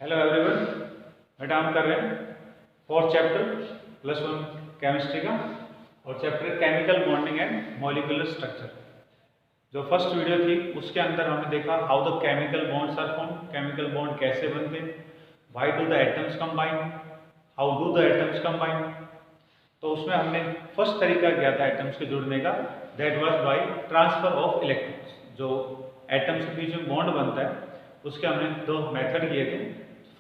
Hello everyone, बेटा हम कर रहे हैं फोर्थ चैप्टर +1 केमिस्ट्री का और chapter chemical bonding and molecular structure. जो फर्स्ट वीडियो थी उसके अंदर हमने देखा how the chemical bonds are form, chemical bond कैसे बनते हैं, why do the atoms combine, how do the atoms combine. तो उसमें हमने फर्स्ट तरीका किया था एटम्स के जुड़ने का, that was by transfer of electrons. जो एटम्स के बीच में बॉन्ड बनता है उसके हमने दो मेथड किए थे।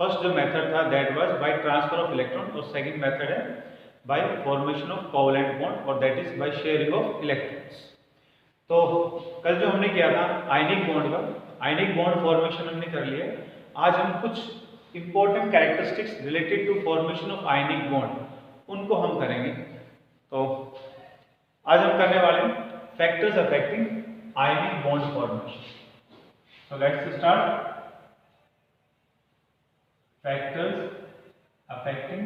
फर्स्ट जो मेथड था that was by transfer of electron और सेकंड मेथड है by formation of covalent bond और that is by sharing of electrons. तो कल जो हमने किया था आयनिक बॉन्ड का, आयनिक बॉन्ड फॉर्मेशन हमने कर लिया। आज हम कुछ important characteristics related to formation of ionic bond उनको हम करेंगे। तो आज हम करने वाले हैं factors affecting ionic bond formation. So let's start. Factors affecting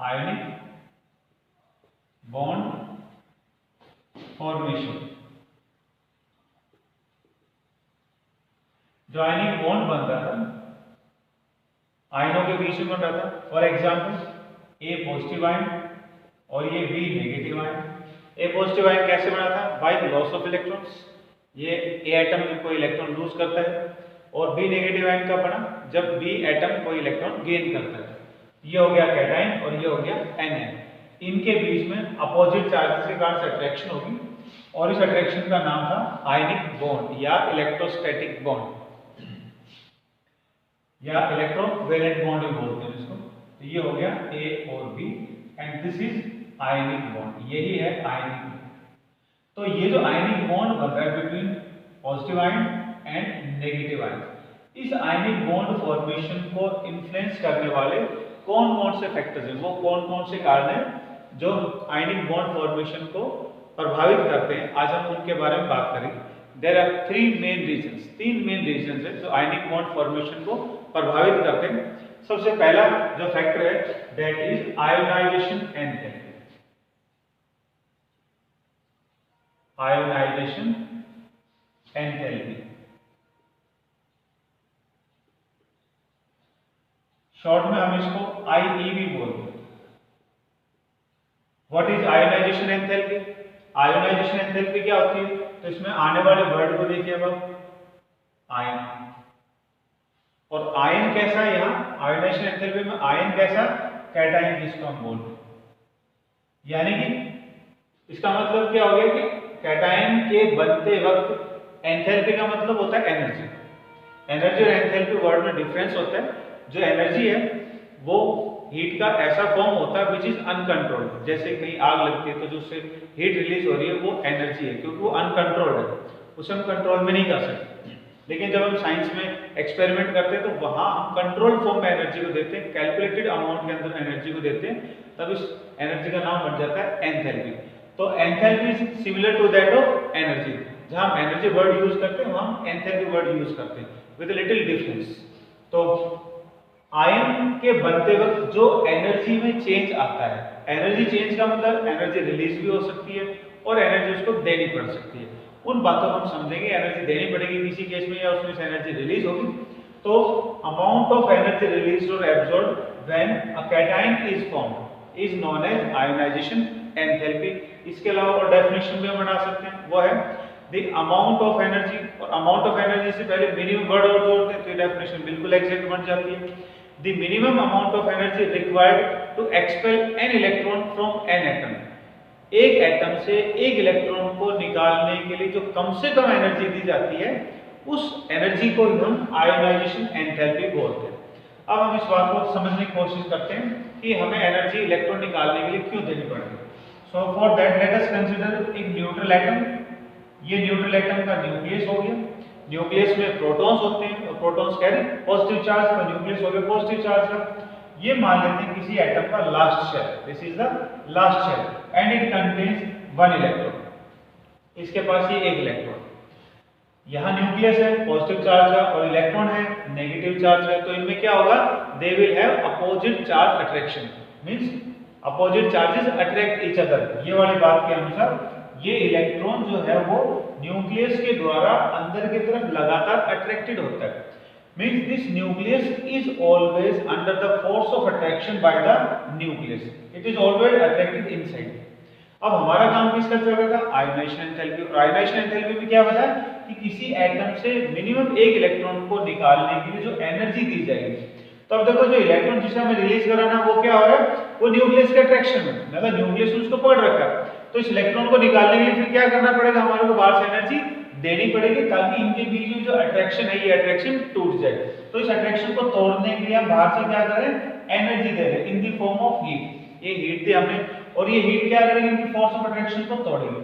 ionic bond formation. जो आयनिक बॉन्ड बन रहा था आयनों के बीच में बन रहा था, for example A positive ion और ये बी नेगेटिव आयन। ए पॉजिटिव आयन कैसे बना था? By loss of electrons. ये ए एटम कोई इलेक्ट्रॉन लूज करता है। और बी नेगेटिव आयन का बना जब बी एटम कोई इलेक्ट्रॉन गेन करता है। ये हो गया कैटायन और ये हो गया एनएन। इनके बीच में अपोजिट चार्जेस के कारण से अट्रैक्शन होगी और इस अट्रैक्शन का नाम था आयनिक बॉन्ड या इलेक्ट्रोस्टैटिक बॉन्ड या इलेक्ट्रोवैलेंट बॉन्ड भी बोलते हैं इसको। तो ये हो गया ए और B and this is ionic bond, यही है आयनिक बॉन्ड। तो ये जो आयनिक बॉन्ड बन रहा है between positive ion and negative ion, इस आयनिक बॉन्ड फॉर्मेशन को इन्फ्लुएंस करने वाले कौन कौन से फैक्टर्स हैं, वो कौन कौन से कारण हैं जो आयनिक बॉन्ड फॉर्मेशन को प्रभावित करते हैं, आज हम उनके बारे में बात करेंगे। There are three main reasons, तीन मेन रीजंस हैं जो आयनिक बॉन्ड फॉर्मेशन को प्रभावित करते हैं। सबसे पहला जो फैक्टर है that is ionisation enthalpy. Ionisation enthalpy, short में हम इसको आईई भी बोलते हैं। What is ionisation enthalpy? Ionisation enthalpy क्या होती है? तो इसमें आने वाले वर्ड को देखिए अब, आयन। और आयन कैसा है यहाँ आयोनाइजेशन एंथैल्पी में? आयन कैसा? कैटायन जिसको हम बोलते हैं। यानी कि इसका मतलब क्या हो गया कि कैटायन के बनते वक्त एंथैल्पी का मतलब होता है एनर्जी। एनर्जी और एंथैल्पी वर्ड में डिफरेंस होता है। जो एनर्जी है वो हीट का ऐसा फॉर्म होता है विच इज अनकंट्रोल्ड। जैसे कहीं आग लगती है तो जो उससे हीट रिलीज हो रही है वो एनर्जी है, क्योंकि वो अनकंट्रोल्ड है, उसे हम कंट्रोल में नहीं कर सकते। लेकिन जब हम साइंस में एक्सपेरिमेंट करते हैं तो वहां हम कंट्रोल फॉर्म में एनर्जी को देते हैं, कैलकुलेटेड अमाउंट के अंदर एनर्जी को देते हैं, तब इस एनर्जी का नाम बन जाता है एंथैल्पी। तो enthalpy is similar to that of energy. जहां हम एनर्जी वर्ड यूज करते हैं वहां हम एंथैल्पी वर्ड यूज करते हैं विद लिटिल डिफरेंस। तो आयन के बनते वक्त जो एनर्जी में चेंज आता है, एनर्जी चेंज का मतलब एनर्जी रिलीज भी हो सकती है और एनर्जी उसको देनी पड़ सकती है। उन बातों को हम समझेंगे। एनर्जी देनी पड़ेगी किसी केस में या उसमें से एनर्जी रिलीज होगी। तो अमाउंट ऑफ एनर्जी रिलीज और absorbed when a cation is formed is known as ionisation enthalpy. इसके अलावा और डेफिनेशन भी हम बना सकते हैं, वो है द अमाउंट ऑफ एनर्जी। और अमाउंट ऑफ एनर्जी से पहले मिनिमम वर्ड और जोड़ते हैं तो ये डेफिनेशन बिल्कुल एग्जैक्ट बन जाती है। The minimum amount of energy required to expel an electron from an atom. एक एटम से एक इलेक्ट्रॉन को निकालने के लिए जो कम से कम एनर्जी दी जाती है उस एनर्जी को हम आयोनाइजेशन एंथैल्पी बोलते हैं। अब हम इस बात को समझने की कोशिश करते हैं कि हमें एनर्जी इलेक्ट्रॉन निकालने के लिए क्यों देनी पड़ेगी। So for that let us consider एक न्यूट्रल एटम। ये न्यूट्रल एटम का न्यूक्लियस हो गया। न्यूक्लियस में प्रोटॉन्स होते हैं और प्रोटॉन्स कैरी पॉजिटिव चार्ज का, न्यूक्लियस हो गया पॉजिटिव चार्ज का। ये मान लेते हैं किसी एटम का last shell, this is the last shell and it contains one electron. इसके पास ये एक इलेक्ट्रॉन, यहाँ न्यूक्लियस है पॉजिटिव चार्ज का और इलेक्ट्रॉन है नेगेटिव चार्ज का। तो इनमें क्या होगा? They will have opposite charge attraction, means opposite charges attract each other. ये वाली बात के अनुसार ये इलेक्ट्रॉन जो है वो न्यूक्लियस के द्वारा अंदर की तरफ लगातार अट्रैक्टेड होता है। Means this nucleus is always under the force of attraction bye the nucleus, it is always attracted inside. अब हमारा काम किसका चल रहा था? Ionisation enthalpy. और आयोनाइजेशन एंथैल्पी में क्या बताया कि किसी एटम से मिनिमम एक इलेक्ट्रॉन को निकालने के लिए जो एनर्जी दी जाएगी। तो अब देखो जो इलेक्ट्रॉन जिसे हमें रिलीज कराना है वो क्या हो रहा है? वो न्यूक्लियस के अट्रैक्शन में, मतलब न्यूक्लियस उसको पकड़ रखा है। तो इस इलेक्ट्रॉन को निकालने के लिए फिर क्या करना पड़ेगा? हमारे को बाहर से एनर्जी देनी पड़ेगी ताकि इनके बीच में जो अट्रैक्शन है ये अट्रैक्शन टूट जाए। तो इस अट्रैक्शन को तोड़ने के लिए हम बाहर से क्या करें? एनर्जी दे दें इन द फॉर्म ऑफ हीट। ये हीट दी हमने और ये हीट क्या करेगी? इनकी फोर्स ऑफ अट्रैक्शन को तोड़ेगी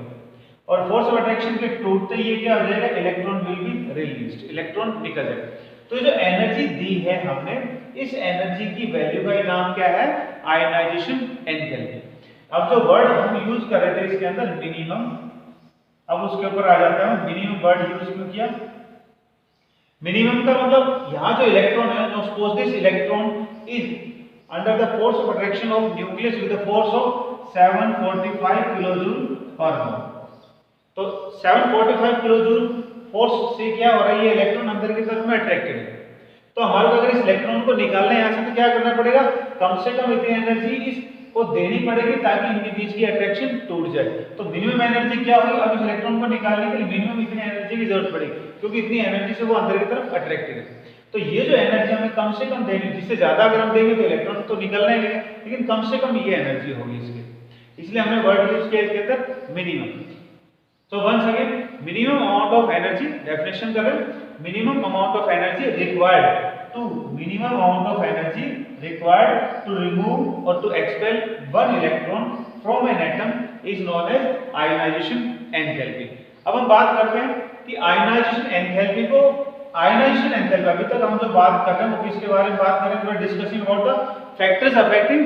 और फोर्स ऑफ अट्रैक्शन के टूटते ये क्या हो जाएगा? Electron will be released, electron निकल जाएगा। तो जो एनर्जी दी है हमने, इस एनर्जी की वैल्यू का नाम क्या है? Ionisation enthalpy. अब जो वर्ड हम यूज कर रहे थे इसके अंदर मिनिमम, अब उसके ऊपर आ जाता है। मिनिमम वर्ड यूज क्यों किया? मिनिमम का मतलब यहाँ जो इलेक्ट्रॉन है, no suppose this electron is under the force of attraction of nucleus with the force of 745 kilojoule per mole. तो 745 किलोजूल फोर्स से क्या हो रहा है? ये इलेक्ट्रॉन अंदर की तरफ में अट्रैक्टेड है। तो हमारे को अगर इस इलेक्ट्रॉन को निकालना है यहाँ से तो क्या करना पड़ेगा? कम से कम इतनी एनर्जी इसको देनी पड़ेगी ताकि इनके बीच की अट्रैक्शन टूट जाए। तो मिनिमम एनर्जी क्या होगी? अब इस इलेक्ट्रॉन को निकालने के लिए मिनिमम इतनी एनर्जी की जरूरत पड़ेगी क्योंकि इतनी एनर्जी से वो अंदर की तरफ अट्रैक्टेड है। तो ये जो एनर्जी हमें कम से कम देनी, जिससे ज्यादा अगर हम देंगे तो इलेक्ट्रॉन तो निकलना ही है, लेकिन कम से कम ये एनर्जी होगी इसके, इसलिए हमने वर्ड यूज किया इसके अंदर minimum. So once again, minimum amount of energy definition करें, minimum amount of energy required to remove or to expel one electron from an atom is known as ionization enthalpy। अब हम बात करते हैं कि ionization enthalpy को, ionization enthalpy अभी तक हम जो बात कर रहे हैं वो किसके बारे में बात कर रहे हैं? We are discussing about the factors affecting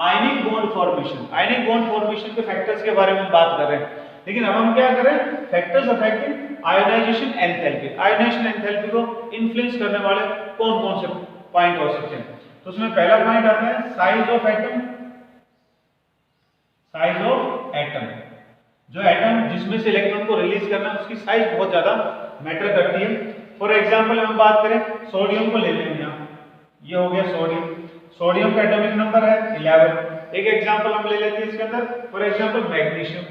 ionic bond formation। ionic bond formation के factors के बारे में हम बात कर रहे हैं, लेकिन अब हम क्या करें? Factors affecting ionisation enthalpy. Ionisation enthalpy को इन्फ्लुएंस करने वाले कौन-कौन से पॉइंट हो सकते हैं? तो उसमें पहला पॉइंट आता है size of atom. Size of atom, जो एटम जिसमें से इलेक्ट्रॉन को रिलीज करना है उसकी साइज बहुत ज्यादा मैटर करती है। फॉर एग्जांपल हम बात करें सोडियम को ले लेंगे, ये हो गया सोडियम। सोडियम का एटॉमिक नंबर है 11। एक एग्जांपल हम ले लेते हैं इसके अंदर, फॉर एग्जांपल मैग्नीशियम,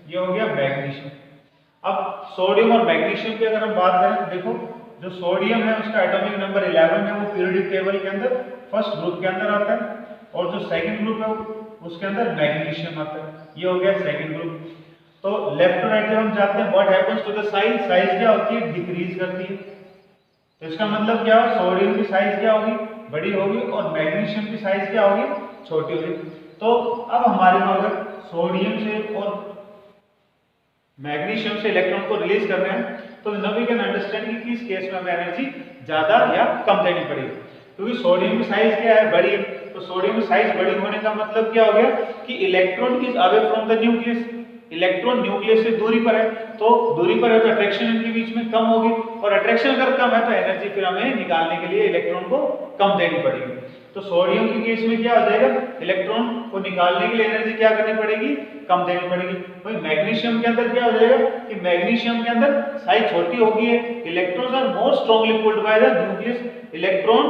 ये हो गया मैग्नीशियम। अब सोडियम और मैग्नीशियम की अगर हम बात करें, देखो जो सोडियम है उसका एटॉमिक नंबर 11 है, वो पीरियोडिक टेबल के अंदर फर्स्ट ग्रुप के अंदर आता है, और जो सेकंड ग्रुप है उसके अंदर मैग्नीशियम आता है, ये हो गया सेकंड ग्रुप। तो लेफ्ट टू राइट जब हम जाते हैं, what happens to the size? Size क्या होती है? डिक्रीज करती है। तो इसका मतलब क्या हो? सोडियम की साइज क्या होगी? बड़ी होगी, और मैग्नीशियम की साइज क्या होगी? छोटी होगी। तो अब हमारे को अगर सोडियम से और मैग्नीशियम से इलेक्ट्रॉन को रिलीज करना है तो नाउ वी कैन अंडरस्टैंड कि किस केस में हमें एनर्जी ज्यादा या कम देनी पड़ेगी। क्योंकि सोडियम की साइज क्या है? बड़ी है। तो सोडियम की साइज बड़ी होने का मतलब क्या हो गया कि electron is away from the nucleus. Electron nucleus से दूरी पर है, तो दूरी पर है तो अट्रैक्शन इनके बीच में कम होगी, और अट्रैक्शन अगर कम है तो एनर्जी फिर हमें निकालने के लिए इलेक्ट्रॉन को कम देनी पड़ेगी। तो सोडियम के केस में क्या हो जाएगा? इलेक्ट्रॉन को निकालने के लिए एनर्जी क्या करनी पड़ेगी? कम देनी पड़ेगी। वही मैग्नीशियम के अंदर क्या हो जाएगा कि मैग्नीशियम के अंदर साइज छोटी होगी है, electrons are more strongly pulled by the nucleus. Electron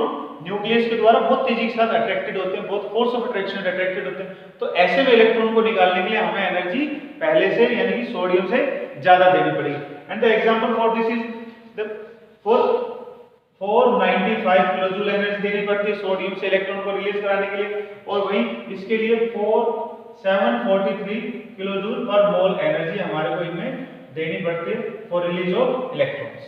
nucleus के द्वारा बहुत तेजी के साथ अट्रैक्टेड होते हैं, बहुत फोर्स ऑफ अट्रैक्शन अट्रैक्टेड होते हैं। तो ऐसे में इलेक्ट्रॉन को निकालने के लिए हमें एनर्जी पहले से यानी कि सोडियम से ज्यादा देनी पड़ेगी। And the example for this is the 495 kilojoule energy देनी पड़ती है सोडियम से इलेक्ट्रॉन को रिलीज कराने के लिए, और वहीं इसके लिए 743 किलोजूल पर मोल एनर्जी हमारे को इनमें देनी पड़ती है फॉर रिलीज ऑफ इलेक्ट्रॉन्स।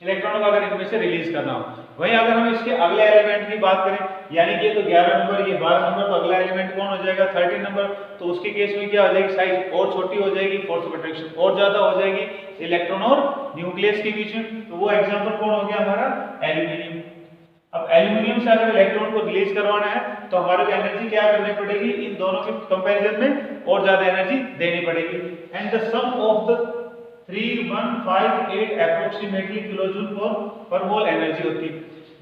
इलेक्ट्रॉनों को अगर इनमें से रिलीज करना हो। वहीं अगर हम इसके अगले एलिमेंट की बात करें, यानी कि ये तो 11 नंबर, ये 12 नंबर, तो अगला एलिमेंट कौन हो जाएगा? 13 नंबर। तो उसके केस में क्या हो जाएगी? साइज और छोटी हो जाएगी, फोर्स ऑफ अट्रैक्शन और ज्यादा हो जाएगी इलेक्ट्रॉन और न्यूक्लियस के बीच में। तो वो एग्जांपल कौन हो गया हमारा? एल्यूमिनियम। अब एल्यूमिनियम से अगर इलेक्ट्रॉन को रिलीज करवाना है तो हमारे को एनर्जी क्या करनी पड़ेगी? इन दोनों के कंपैरिजन में और ज्यादा एनर्जी देनी पड़ेगी। And the sum of the 3158 approximately kilojoule per mole energy होती है।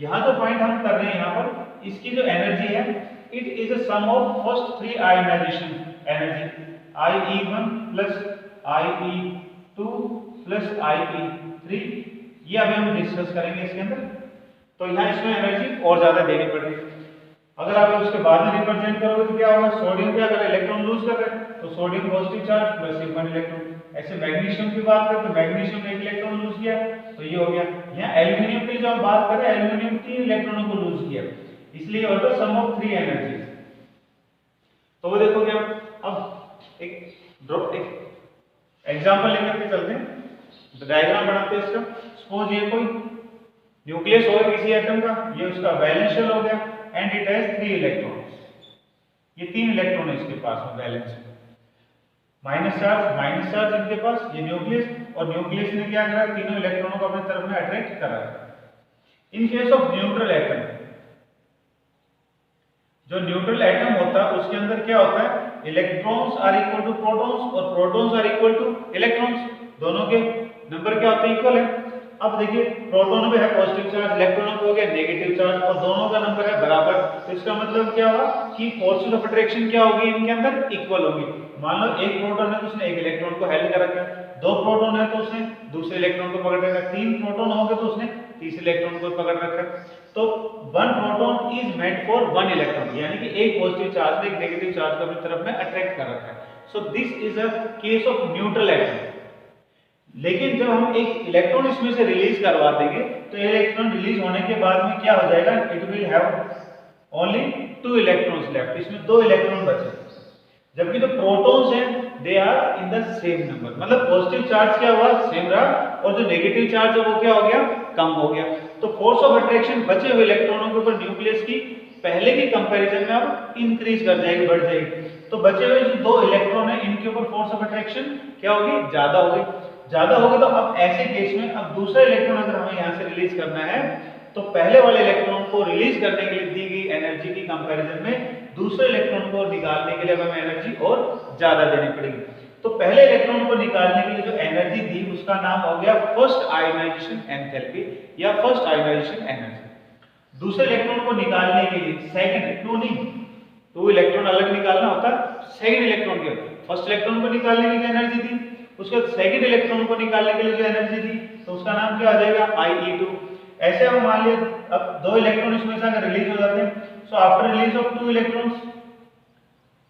यहाँ जो पॉइंट हम कर रहे हैं यहाँ पर, इसकी जो एनर्जी है it is a sum of first 3 ionisation energy, IE1 plus IE2 plus IE3, ये अभी हम डिस्कस करेंगे इसके अंदर। तो यहाँ इसमें एनर्जी और ज्यादा देनी पड़ेगी। अगर आप उसके बाद में रिप्रेजेंट करोगे तो क्या होगा, सोडियम क्या कर रहा है, इलेक्ट्रॉन लूज कर रहा है, तो sodium positive charge plus 1 electron. ऐसे मैग्नीशियम की बात करें तो मैग्नीशियम ने 1 इलेक्ट्रॉन लूज किया, तो ये हो गया। यहाँ एल्यूमिनियम की जो हम बात करें, एल्यूमिनियम 3 इलेक्ट्रॉनों को लूज किया, इसलिए होता सम ऑफ 3 एनर्जीज। तो वो देखो क्या, अब एक एग्जांपल लेकर के चलते हैं, डायग्राम बनाते हैं इसका। सपोज ये कोई न्यूक्लियस हो किसी एटम का, ये उसका वैलेंस शेल हो गया एंड इट हैज 3 इलेक्ट्रॉन्स। ये 3 इलेक्ट्रॉन है इसके पास में वैलेंस में, माइनस चार्ज इनके पास, ये न्यूक्लियस, और न्यूक्लियस ने क्या करा, तीनों इलेक्ट्रॉनों को अपनी तरफ में अट्रैक्ट करा। In case of neutral atom, जो न्यूट्रल एटम होता है उसके अंदर क्या होता है, electrons are equal to protons और protons are equal to electrons, दोनों के नंबर क्या होते हैं, इक्वल है। अब देखिए प्रोटॉन में है पॉजिटिव चार्ज, इलेक्ट्रॉन पे हो गया नेगेटिव चार्ज, और दोनों का नंबर है बराबर, तो इसका मतलब क्या हुआ कि फोर्सेस ऑफ अट्रैक्शन क्या होगी, इनके अंदर इक्वल होगी। मान लो एक प्रोटॉन है तो उसने एक इलेक्ट्रॉन को हेल्ड कर रखा है, 2 प्रोटॉन है तो उसने दूसरे इलेक्ट्रॉन को पकड़ रखा है, 3 प्रोटॉन हो गए तो उसने तीसरे इलेक्ट्रॉन को पकड़ रखा है। तो 1 proton is meant for 1 electron, यानी कि एक पॉजिटिव चार्ज ने एक नेगेटिव चार्ज को अपनी तरफ में अट्रैक्ट कर रखा है। So this is a case of neutral atom. लेकिन जब हम एक इलेक्ट्रॉन इसमें से रिलीज करवा देंगे तो इलेक्ट्रॉन रिलीज होने के बाद में क्या हो जाएगा, it will have only 2 electrons left, इसमें 2 इलेक्ट्रॉन बचे। जबकि जो प्रोटॉन्स हैं they are in the same number, मतलब पॉजिटिव चार्ज क्या हुआ, सेम रहा, और जो नेगेटिव चार्ज है वो क्या हो गया, कम हो गया। तो फोर्स ऑफ अट्रैक्शन बचे हुए इलेक्ट्रॉनों के ऊपर न्यूक्लियस की पहले की कंपैरिजन में अब इंक्रीज कर जाएगी, बढ़ जाएगी। तो बचे हुए जो 2 इलेक्ट्रॉन है इनके ऊपर फोर्स ऑफ अट्रैक्शन क्या होगी, ज्यादा होगी। ज्यादा होगी तो अब ऐसे केस में अब दूसरा इलेक्ट्रॉन अगर हमें यहाँ से रिलीज करना है तो पहले वाले इलेक्ट्रॉन को रिलीज करने के लिए दी गई एनर्जी की कंपैरिजन में दूसरे इलेक्ट्रॉन को निकालने के लिए हमें एनर्जी और ज्यादा देनी पड़ेगी। तो पहले इलेक्ट्रॉन को निकालने के लिए जो एनर्जी दी उसका नाम हो गया फर्स्ट आयोनाइजेशन एंथैल्पी या फर्स्ट आयोनाइजेशन एनर्जी। दूसरे इलेक्ट्रॉन को निकालने के लिए सेकंड, 2 नहीं, 2 इलेक्ट्रॉन अलग निकालना होता, सेकंड इलेक्ट्रॉन के, फर्स्ट इलेक्ट्रॉन को निकालने के लिए एनर्जी दी, उसके बाद सेकंड इलेक्ट्रॉन को निकालने के लिए जो एनर्जी दी तो उसका नाम क्या आ जाएगा, IE2। ऐसे हम मान लिए अब 2 इलेक्ट्रॉन इसमें से अगर रिलीज हो जाते हैं, so after release of 2 electrons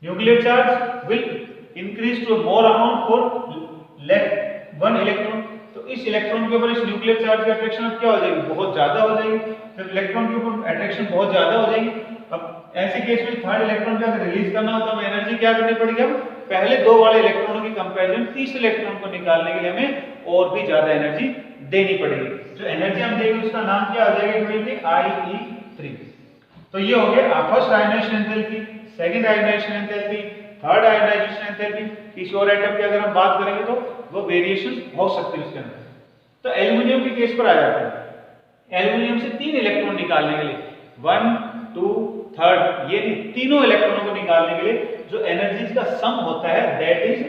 nuclear charge will increase to more amount for left 1 electron. तो इस इलेक्ट्रॉन के ऊपर इस न्यूक्लियर चार्ज की अट्रैक्शन अब क्या हो जाएगी, बहुत ज्यादा हो जाएगी। जब इलेक्ट्रॉन के ऊपर अट्रैक्शन बहुत ज्यादा हो जाएगी, अब ऐसे केस में थर्ड इलेक्ट्रॉन को अगर रिलीज करना हो तो हमें एनर्जी क्या करनी पड़ेगी, अब पहले 2 वाले इलेक्ट्रॉनों की कंपैरिजन तीसरे इलेक्ट्रॉन को निकालने के लिए हमें और भी ज्यादा एनर्जी देनी पड़ेगी। जो एनर्जी हम देंगे उसका नाम क्या आ जाएगा, IE3। तो ये हो गया first ionization enthalpy, second ionisation enthalpy, third ionization enthalpy. किसी और एटम की अगर हम बात करेंगे तो वो वेरिएशन हो सकती है उसके अंदर। तो एल्युमिनियम के केस पर आ जाते हैं। एल्युमिनियम से 3 इलेक्ट्रॉन निकालने के लिए 1, 2, 3, ये तीनों इलेक्ट्रॉनों को निकालने के लिए जो एनर्जीज का सम होता है दैट इज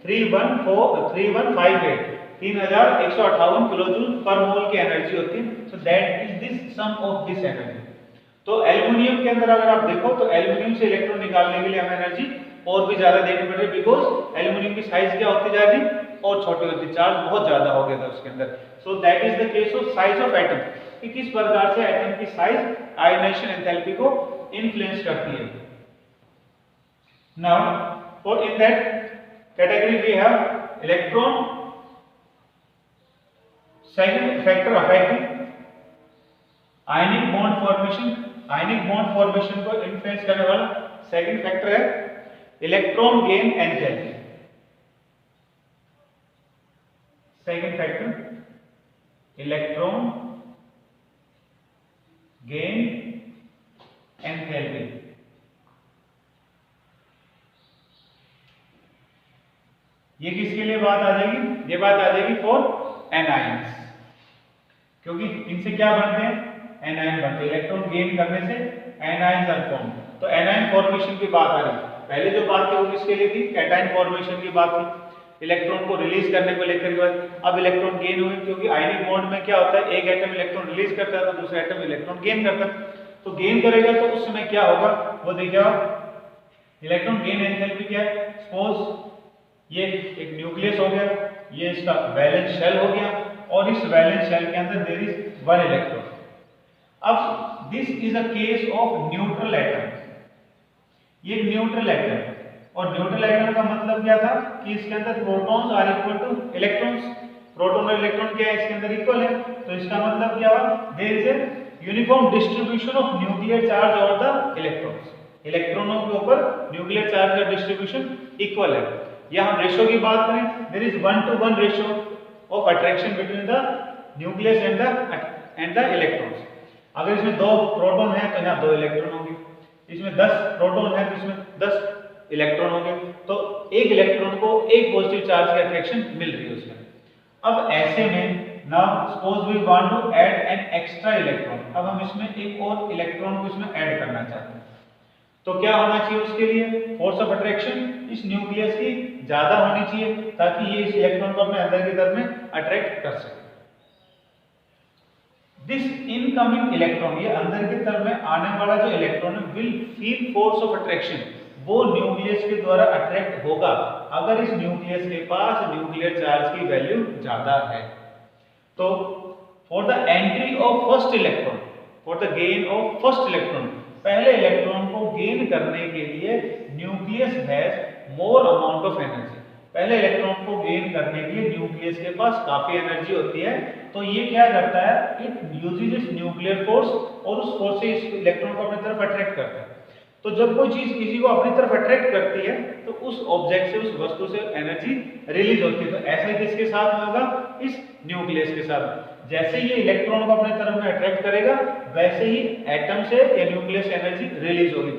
3158 3158 किलोजूल पर मोल की एनर्जी होती है। So that is this sum of this energy. तो एल्युमिनियम के अंदर अगर आप देखो तो एल्युमिनियम से इलेक्ट्रॉन निकालने के लिए हमें एनर्जी और भी ज्यादा देनी पड़ रही है, बिकॉज एल्युमिनियम की साइज क्या होती जा रही और छोटी होती, चार्ज बहुत ज्यादा हो गया था उसके अंदर। So that is the case of size of atom, कि किस प्रकार से एटम की साइज आयोनाइजेशन एंथैल्पी को इन्फ्लुएंस करती है। Now, for in that category we have electron, second factor affecting ionic bond formation, ionic bond formation को influence करने वाला second factor है electron gain enthalpy। Second factor electron gain enthalpy। ये किसके लिए बात आ जाएगी, ये बात आ जाएगी फॉर एनायंस, क्योंकि इनसे क्या बनते हैं, एनायन बनते हैं। इलेक्ट्रॉन गेन करने से एनायंस आर फॉर्म। तो एनायन फॉर्मेशन की बात आ रही है। पहले जो बात थी वो किसके लिए थी, कैटायन फॉर्मेशन की बात थी, इलेक्ट्रॉन को रिलीज करने को लेकर के बाद। अब इलेक्ट्रॉन गेन हुए, क्योंकि आयनिक बॉन्ड में क्या होता है, एक एटम इलेक्ट्रॉन रिलीज करता है तो दूसरा एटम इलेक्ट्रॉन गेन करता है। तो गेन करेगा तो उस समय क्या होगा वो देखिए, इलेक्ट्रॉन गेन एंथैल्पी क्या है। सपोज ये एक न्यूक्लियस हो गया, ये इसका वैलेंस शेल हो गया, और इस वैलेंस शेल के अंदर देयर इज 1 इलेक्ट्रॉन। अब this is a case of neutral atom, ये न्यूट्रल एटम है। और न्यूट्रल एटम का मतलब क्या था कि इसके अंदर protons are equal to electrons, proton और इलेक्ट्रॉन क्या है इसके अंदर इक्वल है, तो इसका मतलब क्या हुआ, there is a uniform distribution of nuclear charge over the electrons, इलेक्ट्रॉनों के ऊपर न्यूक्लियर चार्ज का डिस्ट्रीब्यूशन इक्वल है। या हम रेशो की बात करें, there is 1:1 ratio of attraction between the nucleus and the electrons. अगर इसमें 2 प्रोटॉन है तो यहाँ 2 इलेक्ट्रॉन होंगे, इसमें 10 प्रोटॉन है तो इसमें 10 इलेक्ट्रॉन होंगे, तो एक इलेक्ट्रॉन को एक पॉजिटिव चार्ज की अट्रैक्शन मिल रही है उसमें। अब ऐसे में now suppose we want to add an extra electron, अब हम इसमें एक और इलेक्ट्रॉन को इसमें ऐड करना चाहते हैं, तो क्या होना चाहिए उसके लिए, फोर्स ऑफ अट्रैक्शन इस न्यूक्लियस की ज्यादा होनी चाहिए ताकि ये इस इलेक्ट्रॉन को अपने अंदर की तरफ में अट्रैक्ट कर सके। दिस इनकमिंग इलेक्ट्रॉन, ये अंदर की तरफ में आने वाला जो इलेक्ट्रॉन है, will feel force of attraction, वो न्यूक्लियस के द्वारा अट्रैक्ट होगा अगर इस न्यूक्लियस के पास न्यूक्लियर चार्ज की वैल्यू ज्यादा है। तो for the entry of first electron, for the gain of first electron, पहले इलेक्ट्रॉन को गेन करने के लिए nucleus has more amount of energy, पहले इलेक्ट्रॉन को गेन करने के लिए न्यूक्लियस के पास काफी एनर्जी होती है, तो ये क्या करता है, it uses it's nuclear force और उस फोर्स से इस इलेक्ट्रॉन को अपनी तरफ अट्रैक्ट करता है। तो जब कोई चीज किसी को अपनी तरफ अट्रैक्ट करती है तो उस ऑब्जेक्ट से, उस वस्तु से एनर्जी रिलीज होती है। तो ऐसा ही किसके साथ में होगा, इस न्यूक्लियस के साथ। जैसे ये इलेक्ट्रॉन को अपने तरफ में अट्रैक्ट करेगा वैसे ही एटम से या न्यूक्लियस एनर्जी रिलीज होगी।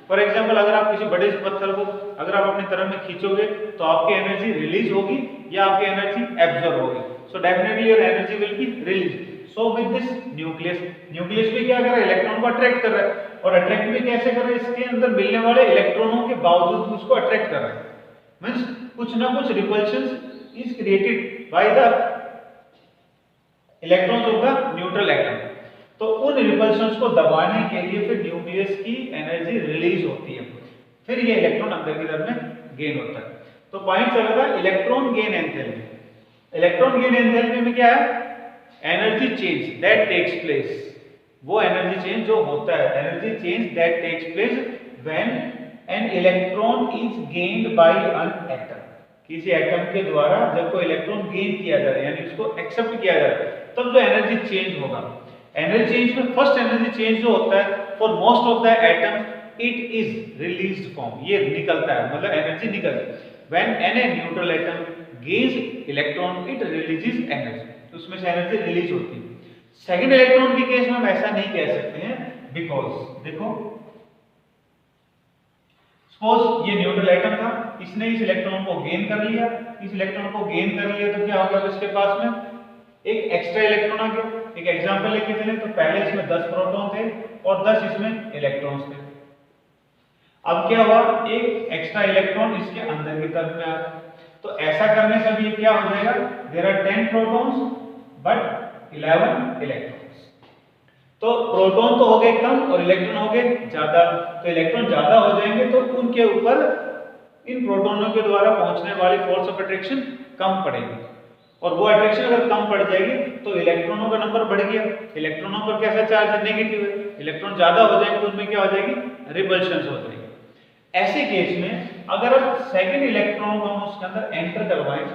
फॉर एग्जांपल, अगर आप किसी बड़े पत्थर को अगर आप अपनी तरफ में खींचोगे तो आपकी एनर्जी रिलीज होगी या आपकी एनर्जी एब्जॉर्ब होगी, so definitely your energy will be release. So with this nucleus, nucleus भी क्या कर रहा है, इलेक्ट्रॉन को अट्रैक्ट कर रहा है, और अट्रैक्ट भी कैसे कर रहा है, इसके अंदर मिलने वाले इलेक्ट्रॉनों के बावजूद उसको अट्रैक्ट कर रहा है, मींस कुछ ना कुछ repulsion is created by the electrons of the neutral atom. तो उन रिपल्शंस को दबाने के लिए फिर न्यूक्लियस की एनर्जी रिलीज होती है, फिर ये इलेक्ट्रॉन अंदर की तरफ में गेन होता है। तो पॉइंट चल रहा है electron gain enthalpy. Electron gain enthalpy में क्या है, energy change that takes place, वो एनर्जी चेंज जो होता है, energy change that takes place when an electron is gained by an atom, किसी एटम के द्वारा जब कोई इलेक्ट्रॉन गेन किया जा रहा है यानी उसको एक्सेप्ट किया जा रहा है, तब जो एनर्जी चेंज होगा। एनर्जी चेंज में फर्स्ट एनर्जी चेंज जो होता है for most of the atom it is released form, ये निकलता है, मतलब एनर्जी निकलती है। When an neutral atom gains electron it releases energy, तो उसमें से एनर्जी रिलीज होती है। सेकंड इलेक्ट्रॉन के केस में हम ऐसा नहीं कह सकते हैं, बिकॉज देखो सपोज ये न्यूट्रल एटम था, इसने इस इलेक्ट्रॉन को गेन कर लिया, इस इलेक्ट्रॉन को गेन कर लिया तो क्या होगा, इसके पास में एक एक्स्ट्रा इलेक्ट्रॉन आ गया। एक एग्जांपल लेके चले तो पहले इसमें 10 प्रोटॉन थे और 10 इसमें इलेक्ट्रॉन्स थे। अब क्या हुआ, एक एक्स्ट्रा इलेक्ट्रॉन इसके अंदर की तरफ में आ गया, तो ऐसा करने से भी क्या हो जाएगा, there are 10 protons but 11 electrons. तो प्रोटॉन तो हो गए कम और इलेक्ट्रॉन हो गए ज्यादा, तो इलेक्ट्रॉन ज्यादा हो जाएंगे तो उनके ऊपर इन प्रोटॉनों के द्वारा पहुंचने वाली फोर्स ऑफ अट्रैक्शन कम पड़ेगी, और वो अट्रैक्शन अगर कम पड़ जाएगी तो इलेक्ट्रॉनों का नंबर बढ़ गया। इलेक्ट्रॉनों पर कैसा चार्ज है, नेगेटिव है, इलेक्ट्रॉन ज्यादा हो जाएंगे तो उनमें क्या हो जाएगी, रिपल्शन हो जाएगी। ऐसे केस में अगर अब सेकंड इलेक्ट्रॉन को हम उसके अंदर एंटर करवाएं,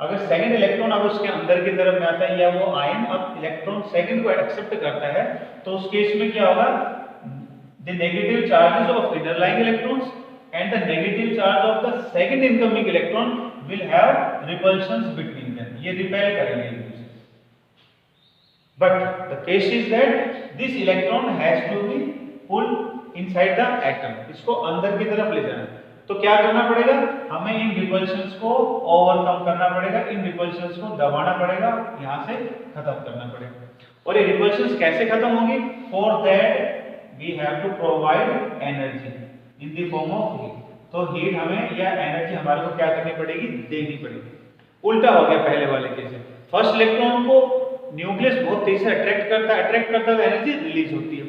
अगर सेकंड इलेक्ट्रॉन अब उसके अंदर की तरफ में आता है या वो आयन अब इलेक्ट्रॉन सेकंड को एक्सेप्ट करता है, तो उस केस में क्या होगा, the negative charges of inner lying electrons and the negative charge of the second incoming electron will have repulsions between them, ये repel करेंगे एक दूसरे से। But the case is that this electron has to be pulled inside the atom, इसको अंदर की तरफ ले जाना। तो क्या करना पड़ेगा, हमें इन रिपल्शंस को ओवरकम करना पड़ेगा, इन रिपल्शंस को दबाना पड़ेगा, यहाँ से खत्म करना पड़ेगा। और ये रिपल्शंस कैसे खत्म होंगी, for that we have to provide energy in the form of heat. तो हीट हमें या एनर्जी हमारे को क्या करनी पड़ेगी, देनी पड़ेगी। उल्टा हो गया पहले वाले केस में, फर्स्ट इलेक्ट्रॉन को न्यूक्लियस बहुत तेजी से अट्रैक्ट करता है तो एनर्जी रिलीज होती है,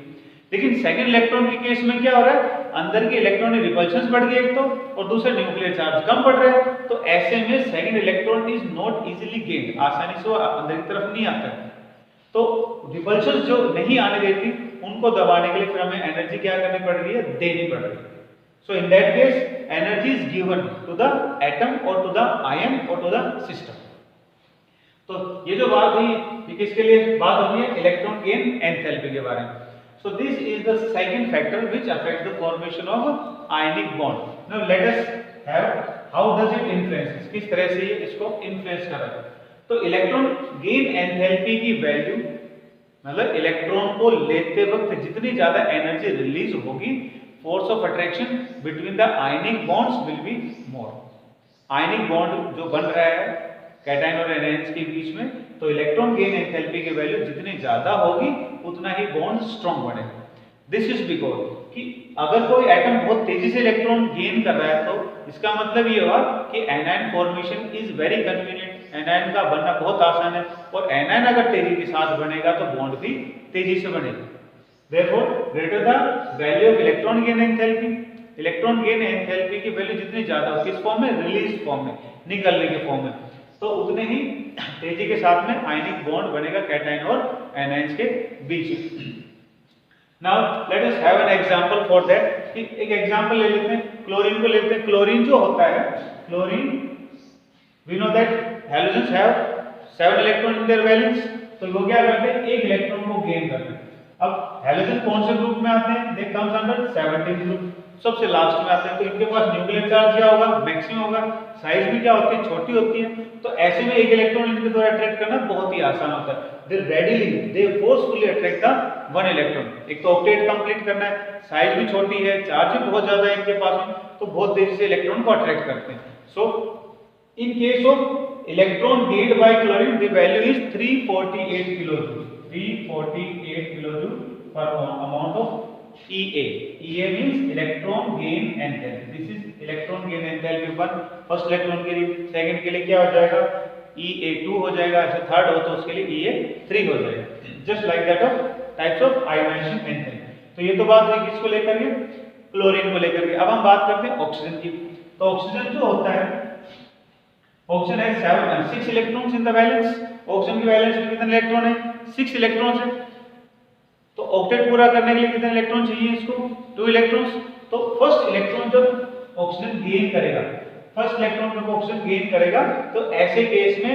लेकिन सेकंड इलेक्ट्रॉन के केस में क्या हो रहा है, अंदर के इलेक्ट्रॉनिक रिपल्शन बढ़ गए एक तो, और दूसरे न्यूक्लियर चार्ज कम बढ़ रहे हैं, तो ऐसे में second electron is not easily gained, आसानी से वो अंदर की तरफ नहीं आता है। तो रिपल्शन जो नहीं आने देती उनको दबाने के लिए फिर हमें एनर्जी क्या करनी पड़ रही है, देनी पड़ रही है। So in that case energy is given to the atom और टू द आयन और टू द सिस्टम। तो ये जो बात हुई ये किसके लिए बात हो रही है, इलेक्ट्रॉन गेन एंथैल्पी के बारे में। So this is the second factor which affect the formation of ionic bond. Now let us have how does it influence, किस तरह से ये इसको इन्फ्लुएंस कर रहा है। तो इलेक्ट्रॉन गेन एंथैल्पी की वैल्यू मतलब इलेक्ट्रॉन को लेते वक्त जितनी ज्यादा एनर्जी रिलीज होगी, force of attraction between the ionic bonds will be more. Ionic bond जो बन रहा है कैटायन और एनायंस के बीच में, तो इलेक्ट्रॉन गेन एंथैल्पी की वैल्यू जितनी ज्यादा होगी उतना ही बॉन्ड स्ट्रॉन्ग बनेगा। दिस इज बिकॉज कि अगर कोई एटम बहुत तेजी से इलेक्ट्रॉन गेन कर रहा है तो इसका मतलब ये हुआ कि anion formation is very convenient, anion का बनना बहुत आसान है, और एनायन अगर तेजी के साथ बनेगा तो बॉन्ड भी तेजी से बनेगा। Therefore, greater the value of electron gain enthalpy, electron gain enthalpy की वैल्यू जितनी ज्यादा हो, किस फॉर्म में, रिलीज फॉर्म में, निकलने के फॉर्म में, तो उतने ही तेजी के साथ में आयनिक बॉन्ड बनेगा कैटायन और एनायंस के बीच में। Now let us have an example for that. एक एग्जांपल ले लेते हैं, क्लोरीन को लेते हैं। क्लोरीन जो होता है, chlorine we know that halogens have 7 electron in their valence, तो वो क्या करते हैं, एक इलेक्ट्रॉन को गेन करते हैं। अब हैलोजन कौन से ग्रुप में आते हैं, दे कम्स अंडर 17 ग्रुप, सबसे लास्ट में आते हैं। तो इनके पास न्यूक्लियर चार्ज क्या होगा, मैक्सिमम होगा, साइज भी क्या होती है, छोटी होती है। तो ऐसे में एक इलेक्ट्रॉन इनके द्वारा अट्रैक्ट करना बहुत ही आसान होता है। They readily they forcefully attract the one electron. एक तो ऑक्टेट कंप्लीट करना है, साइज भी छोटी है, चार्ज भी बहुत ज्यादा है इनके पास में, तो बहुत तेजी से इलेक्ट्रॉन को अट्रैक्ट करते हैं। So in case of electron gained by chlorine the value is 348 kilojoule, 348 kilojoules per amount of EA. EA means electron gain enthalpy. This is electron gain enthalpy पर फर्स्ट इलेक्ट्रॉन के लिए, second के लिए क्या हो जाएगा, EA2 हो जाएगा, ऐसे थर्ड हो तो उसके लिए EA3 हो जाएगा। Just like that of types of ionisation enthalpy. तो ये तो बात हुई किसको लेकर के, क्लोरीन को लेकर के। अब हम बात करते हैं ऑक्सीजन की। तो ऑक्सीजन जो होता है, ऑक्सीजन है 6 electrons in the valence. Oxygen की वैलेंस में कितने इलेक्ट्रॉन है, 6 इलेक्ट्रॉन्स है। तो ऑक्टेट पूरा करने के लिए कितने इलेक्ट्रॉन चाहिए इसको, 2 इलेक्ट्रॉन्स। तो फर्स्ट इलेक्ट्रॉन जब ऑक्सीजन गेन करेगा, फर्स्ट इलेक्ट्रॉन जब ऑक्सीजन गेन करेगा, तो ऐसे केस में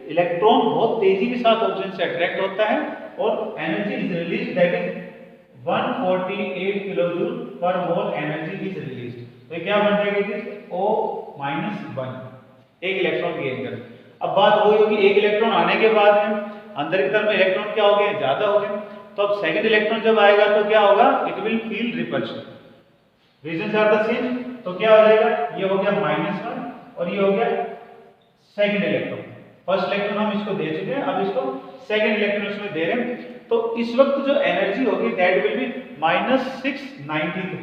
इलेक्ट्रॉन बहुत तेजी के साथ ऑक्सीजन से अट्रैक्ट होता है और energy is release, that is 148 kilojoule per mole energy is release. तो क्या बन जाएगा, O-1, एक इलेक्ट्रॉन गेन कर। अब बात वही होगी, एक इलेक्ट्रॉन आने के बाद में अंदर की तरफ में इलेक्ट्रॉन क्या हो गए, ज्यादा हो गए। तो अब सेकंड इलेक्ट्रॉन जब आएगा तो क्या होगा, it will feel repulsion, reasons are the same. तो क्या हो जाएगा, ये हो गया -1 और ये हो गया सेकंड इलेक्ट्रॉन। फर्स्ट इलेक्ट्रॉन हम इसको दे चुके हैं, अब इसको सेकंड इलेक्ट्रॉन इसमें दे रहे हैं। तो इस वक्त जो एनर्जी होगी दैट विल बी -693,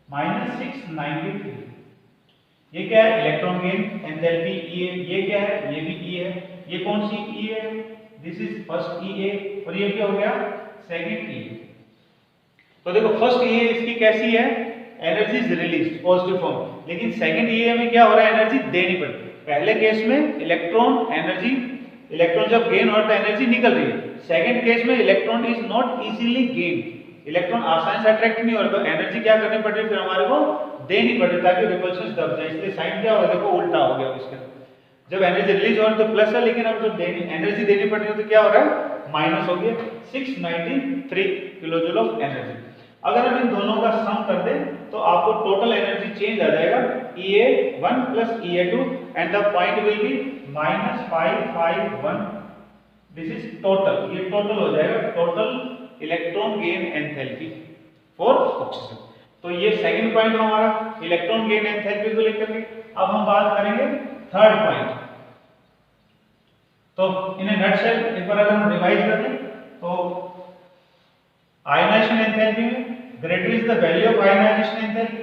-693। ये क्या है, इलेक्ट्रॉन गेन एंथैल्पी EA। ये क्या है, ये भी E है। ये कौन सी E है, दिस इज फर्स्ट EA, और ये क्या हो गया, सेकंड EA। तो देखो फर्स्ट EA इसकी कैसी है, energy is release positive form, लेकिन सेकंड EA में क्या हो रहा है, एनर्जी देनी पड़ती है। पहले केस में इलेक्ट्रॉन एनर्जी, इलेक्ट्रॉन जब गेन हो रहा है एनर्जी निकल रही है। सेकंड केस में electron is not easily gain, electron आसानी से अट्रैक्ट नहीं हो रहा, तो एनर्जी क्या करनी पड़ रही है, फिर हमारे को देनी पड़ रही ताकि रिपल्शन दब जाए। इसलिए साइन क्या हो गया, देखो उल्टा हो गया इसका। जब एनर्जी रिलीज हो रही है तो प्लस है, लेकिन अब जब एनर्जी देनी पड़ रही है तो क्या हो रहा है, माइनस हो गया, 693 किलोजूल ऑफ एनर्जी। अगर हम इन दोनों का सम कर दें तो आपको टोटल एनर्जी चेंज आ जाएगा, EA1 plus EA2 and the point will be -551। This is total, ये टोटल हो जाएगा, total electron gain enthalpy for oxygen. तो ये सेकंड पॉइंट हमारा इलेक्ट्रॉन गेन एंथैल्पी को लेकर के। अब हम बात करेंगे थर्ड पॉइंट। तो इन नटशेल एक बार अगर हम रिवाइज कर लें तो आयनाइजेशन एंथैल्पी में greater is the value of ionisation enthalpy,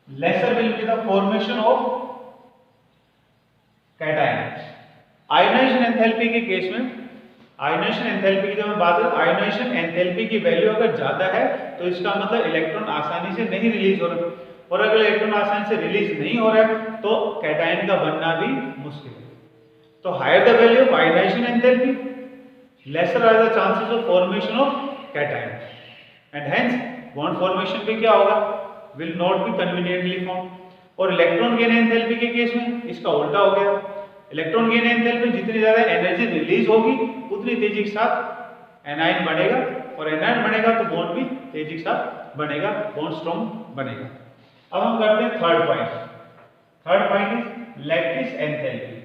lesser will be the formation of cation. Ionisation enthalpy के केस में आयोनाइजेशन एंथैल्पी की जब मैं बात करूं, आयोनाइजेशन एंथैल्पी की वैल्यू अगर ज्यादा है तो इसका मतलब इलेक्ट्रॉन आसानी से नहीं रिलीज हो रहा, और अगर इलेक्ट्रॉन आसानी से रिलीज नहीं हो रहा है तो कैटायन का बनना भी मुश्किल है। तो higher the value of ionisation enthalpy, lesser are the chances of formation of cation, and hence bond formation भी क्या होगा, will not be conveniently formed। और इलेक्ट्रॉन गेन एंथैल्पी के केस में इसका उल्टा हो गया, इलेक्ट्रॉन गेन एंथैल्पी जितनी ज्यादा एनर्जी रिलीज होगी उतनी तेजी के साथ एनायन बनेगा, और एनायन बनेगा तो बॉन्ड भी तेजी के साथ बनेगा, बॉन्ड स्ट्रॉन्ग बनेगा। अब हम करते हैं third point. Third point is lattice enthalpy.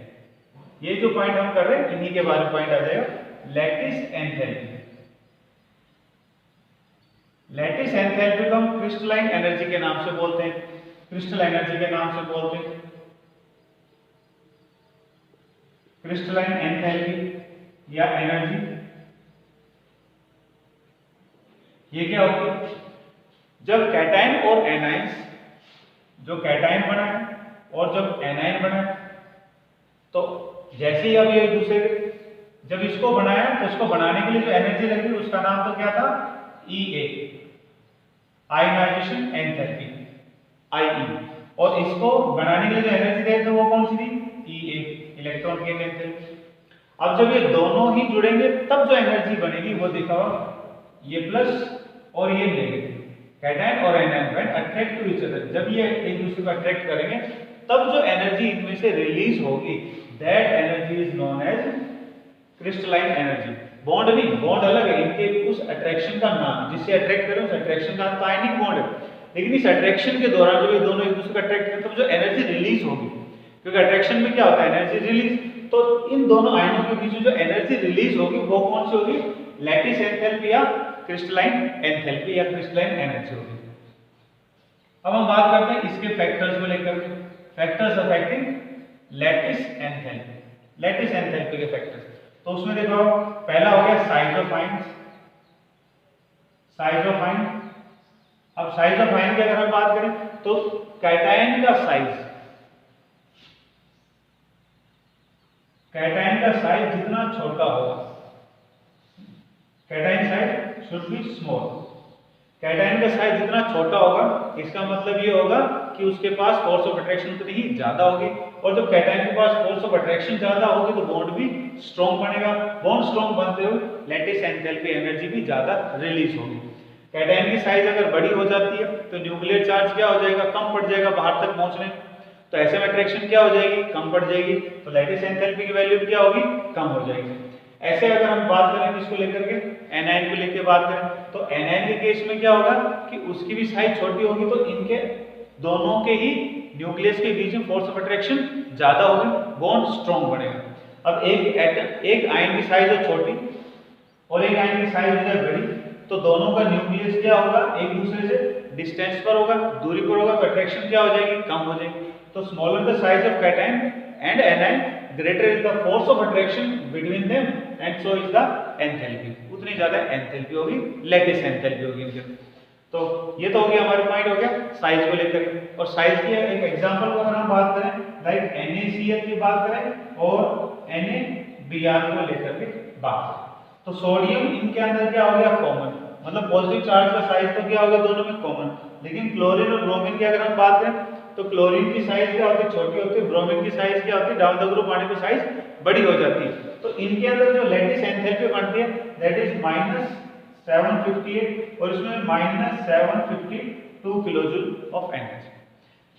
ये जो पॉइंट हम कर रहे हैं इन्हीं के बारे में पॉइंट आ जाएगा, लैटिस एंथैल्पी। लैटिस एंथैल्पी को हम क्रिस्टलाइन एनर्जी के नाम से बोलते हैं, क्रिस्टल एनर्जी के नाम से बोलते हैं, क्रिस्टलाइन एंथैल्पी या एनर्जी। ये क्या होती है, जब कैटायन और एनायन, जो कैटायन बना है और जब एनायन बना है, तो जैसे ही अब ये एक दूसरे, जब इसको बनाया तो इसको बनाने के लिए जो एनर्जी लगी उसका नाम तो क्या था, EA, आयोनाइजेशन एंथैल्पी, IE, और इसको बनाने के लिए जो एनर्जी दी तो वो कौन सी थी, EA, इलेक्ट्रॉन गेन एंथैल्पी। अब जब ये दोनों ही जुड़ेंगे तब जो एनर्जी बनेगी वो देखा होगा, ये प्लस और ये नेगेटिव, कैटायन और anion when attract to each other, जब ये एक दूसरे को अट्रैक्ट करेंगे तब जो एनर्जी इनमें से रिलीज होगी, that energy is known as crystalline energy. Bond नहीं, बॉन्ड अलग है, इनके उस अट्रैक्शन का नाम, जिससे अट्रैक्ट करें उस अट्रैक्शन का नाम आयनिक बॉन्ड है, लेकिन इस अट्रैक्शन के दौरान जब ये दोनों एक दूसरे को अट्रैक्ट करें तब जो एनर्जी रिलीज होगी, क्योंकि अट्रैक्शन में क्या होता है, एनर्जी रिलीज, तो इन दोनों आयनों के बीच जो एनर्जी रिलीज होगी वो कौन सी होगी, लैटिस एंथैल्पी या क्रिस्टलाइन एंथैल्पी या क्रिस्टलाइन एनर्जी होगी। अब हम बात करते हैं इसके फैक्टर्स को लेकर के, factors affecting lattice enthalpy, lattice enthalpy के फैक्टर्स। तो उसमें देखो पहला हो गया size of ion, size of ion. अब साइज ऑफ आयन की अगर हम बात करें तो कैटायन का साइज, कैटायन का साइज जितना छोटा होगा, cation size should be small, cation का साइज जितना छोटा होगा इसका मतलब ये होगा कि उसके पास फोर्स ऑफ अट्रैक्शन उतनी ही ज्यादा होगी, और जब कैटायन के पास फोर्स ऑफ अट्रैक्शन ज्यादा होगी तो बॉन्ड भी स्ट्रॉन्ग बनेगा, बॉन्ड स्ट्रॉन्ग बनते हुए लैटिस एंथैल्पी एनर्जी भी ज्यादा रिलीज होगी। कैटायन की साइज अगर बड़ी हो जाती है तो न्यूक्लियर चार्ज क्या हो जाएगा, कम पड़ जाएगा बाहर तक पहुंचने, तो ऐसे में अट्रैक्शन क्या हो जाएगी, कम पड़ जाएगी, तो लैटिस एंथैल्पी की वैल्यू क्या होगी, कम हो जाएगी। ऐसे अगर हम बात करें किसको लेकर के, एनायन को लेकर बात करें तो एनायन के केस में क्या होगा कि उसकी भी साइज छोटी होगी, तो इनके दोनों के ही न्यूक्लियस के बीच में फोर्स ऑफ अट्रैक्शन ज्यादा होगी, बॉन्ड स्ट्रॉन्ग बनेगा। अब एक आयन की साइज है छोटी और एक आयन की साइज है बड़ी, तो दोनों का न्यूक्लियस क्या होगा, एक दूसरे से डिस्टेंस पर होगा, दूरी पर होगा, तो अट्रैक्शन क्या हो जाएगी, कम हो जाएगी। तो smaller the size of cation and anion, greater is the force of attraction between them and so is the enthalpy, उतनी ज्यादा एंथैल्पी होगी, लैटिस एंथैल्पी होगी इनके। तो ये तो हो गया हमारे पॉइंट हो गया साइज को लेकर के। और साइज की एक एग्जांपल को अगर हम बात करें, लाइक NaCl की बात करें और NaBr को लेकर के बात करें, तो सोडियम इनके अंदर क्या हो गया, कॉमन, मतलब पॉजिटिव चार्ज का साइज तो क्या होगा दोनों में कॉमन, लेकिन क्लोरीन और ब्रोमीन की अगर हम बात करें तो क्लोरीन की साइज क्या होती है, छोटी होती है, ब्रोमीन की साइज क्या होती है, डाउन द ग्रुप आने पर साइज बड़ी हो जाती है। तो इनके अंदर जो लैटिस एंथैल्पी बनती है दैट इज -758 और इसमें -752 किलोजूल ऑफ एनर्जी।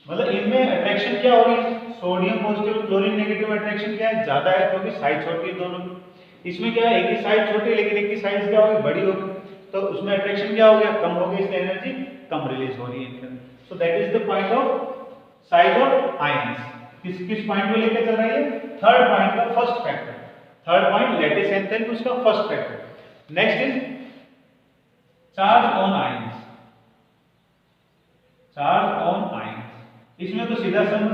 मतलब इनमें अट्रैक्शन क्या होगी, sodium positive chlorine negative attraction क्या है, ज्यादा है क्योंकि साइज छोटी है दोनों की। इसमें क्या है, एक की साइज छोटी है लेकिन एक की साइज क्या होगी, बड़ी होगी, तो उसमें अट्रैक्शन क्या हो गया, कम हो गई, इसलिए एनर्जी कम रिलीज हो रही है इनके अंदर। So that is the point of size of ions. किस पॉइंट को लेकर चल रही है, थर्ड पॉइंट का first factor, third point lattice enthalpy उसका first factor. Next is charge on ions, charge on ions. इसमें तो सीधा समझ,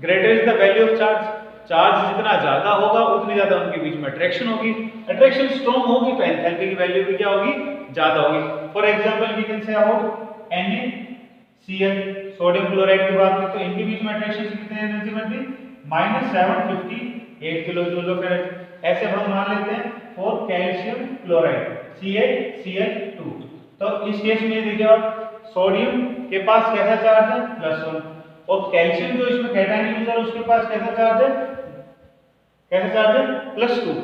greater is the value of charge, charge जितना ज्यादा होगा उतनी ज्यादा उनके बीच में अट्रैक्शन होगी, अट्रैक्शन स्ट्रॉन्ग होगी तो एंथैल्पी की वैल्यू भी क्या होगी, ज्यादा होगी। For example we can say about NaCl, sodium chloride की बात करें तो इनके बीच में अट्रैक्शन से कितनी एनर्जी बनती है, -758 8 किलो जूल ऑफ एनर्जी। ऐसे हम मान लेते हैं फॉर कैल्शियम क्लोराइड CaCl2। तो इस केस में देखिए आप सोडियम के पास कैसा चार्ज है +1 और कैल्शियम जो इसमें कैटायन यूज है उसके पास कैसा चार्ज है +2।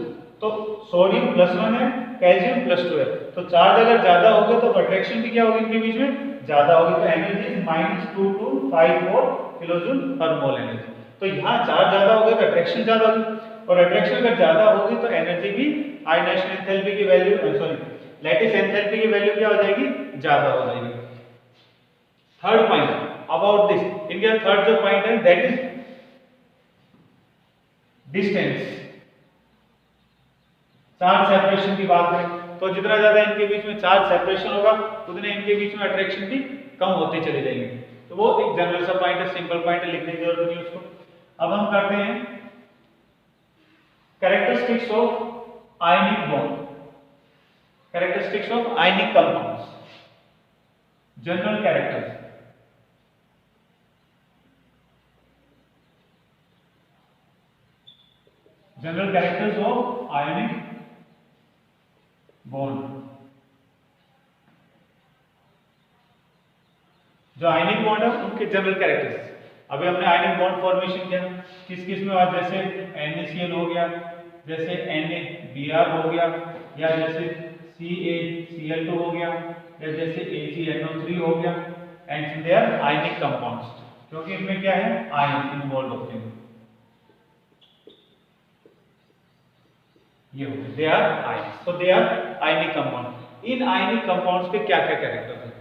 तो सोडियम +1 है कैल्शियम +2 है। तो चार्ज अगर ज्यादा हो गया तो अट्रैक्शन भी क्या होगी इनके बीच में ज्यादा होगी। तो energy is -2254 kilojoule per mole energy. तो यहाँ चार्ज ज्यादा हो गया तो अट्रैक्शन ज्यादा होगी और अट्रैक्शन अगर ज्यादा होगी तो एनर्जी भी आयनाइजेशन एंथैल्पी की वैल्यू लैटिस एंथैल्पी की वैल्यू क्या हो जाएगी ज्यादा हो जाएगी। थर्ड पॉइंट अबाउट दिस, इनका थर्ड जो पॉइंट है that is distance. Charge separation की बात करें तो जितना ज्यादा इनके बीच में चार्ज सेपरेशन होगा उतने इनके बीच में अट्रैक्शन भी कम होती चली जाएगी। तो वो एक जनरल सा पॉइंट है, सिंपल पॉइंट है, लिखने की जरूरत नहीं उसको। अब हम करते हैं characteristics of ionic bond, characteristics of ionic compounds, general characters. General characters of ionic bond. जो आयनिक बॉन्ड है उनके जनरल कैरेक्टर्स। अभी हमने आयनिक बॉन्ड फॉर्मेशन किया किस किस में, आज जैसे NaCl हो गया, जैसे NaBr हो गया, या जैसे CaCl2 हो गया, या जैसे AgNO3 हो गया। And they are ionic compounds क्योंकि इनमें क्या है आयन इन्वॉल्व होते हैं। ये हो दे आर आयन्स, तो दे आर आयनिक कंपाउंड। इन आयनिक कंपाउंड्स के क्या क्या कैरेक्टर्स हैं?